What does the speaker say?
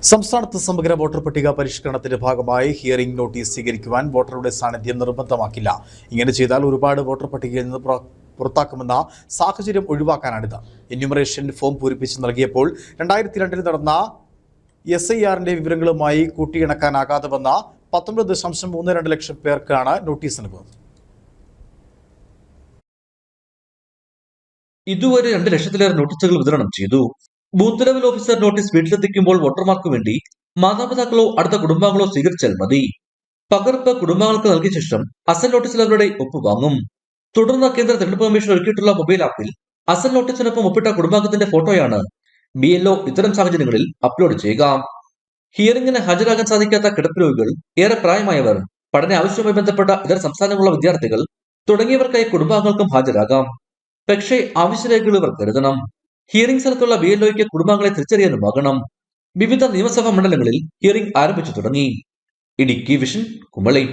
സംസ്ഥാനത്ത് സമഗ്ര വോട്ടർ പട്ടിക പരിഷ്കരണത്തിന്റെ ഭാഗമായി ഹിയറിംഗ് നോട്ടീസ് സ്വീകരിക്കുവാൻ വോട്ടറുടെ സാന്നിധ്യം നിർബന്ധമാക്കില്ല. ഇങ്ങനെ ചെയ്താൽ ഒരുപാട് വോട്ടർ പട്ടികയിൽ നിന്ന് പുറത്താക്കുമെന്ന സാഹചര്യം ഒഴിവാക്കാനാണിത്. എന്യൂമറേഷൻ ഫോം പൂരിപ്പിച്ച് നൽകിയപ്പോൾ 2002 നടന്ന SIRന്റെ വിവരങ്ങളുമായി കൂട്ടിയിണക്കാനാകാതെ വന്ന 19.32 ലക്ഷം പേർക്കാണ് നോട്ടീസ് നൽകുന്നത്. ഇതുവരെ 2 ലക്ഷത്തിലേറെ നോട്ടീസുകൾ വിതരണം ചെയ്തു. ബൂത്ത് ലെവൽ ഓഫീസർ നോട്ടീസ് വീട്ടിലെത്തിക്കുമ്പോൾ വോട്ടർമാർക്ക് വേണ്ടി മാതാപിതാക്കളോ അടുത്ത കുടുംബാംഗങ്ങളോ സ്വീകരിച്ചാൽ മതി. പകർപ്പ് കുടുംബാംഗങ്ങൾക്ക് നൽകിയ ശേഷം അസൽ നോട്ടീസിൽ അവരുടെ ഒപ്പ് വാങ്ങും. തുടർന്ന് കേന്ദ്ര തെരഞ്ഞെടുപ്പ് കമ്മീഷൻ ഒരുക്കിയിട്ടുള്ള മൊബൈൽ ആപ്പിൽ അസൽ നോട്ടീസിനൊപ്പം ഒപ്പിട്ട കുടുംബാംഗത്തിന്റെ ഫോട്ടോയാണ് BLO ഇത്തരം സാഹചര്യങ്ങളിൽ അപ്ലോഡ് ചെയ്യുക. ഹിയറിംഗിന് ഹാജരാകാൻ സാധിക്കാത്ത കിടപ്പ് രോഗികൾ, ഏറെ പ്രായമായവർ, പഠന ആവശ്യവുമായി ബന്ധപ്പെട്ട ഇതര സംസ്ഥാനങ്ങളുള്ള വിദ്യാർത്ഥികൾ തുടങ്ങിയവർക്കായി കുടുംബാംഗങ്ങൾക്കും ഹാജരാകാം. പക്ഷേ ആവശ്യരേഖകൾ ഇവർ കരുതണം. ഹിയറിംഗ് സ്ഥലത്തുള്ള BLOയ്ക്ക് കുടുംബാംഗങ്ങളെ തിരിച്ചറിയാനുമാകണം. വിവിധ നിയമസഭാ മണ്ഡലങ്ങളിൽ ഹിയറിംഗ് ആരംഭിച്ചു തുടങ്ങി. ഇടുക്കി വിഷൻ, കുമളി.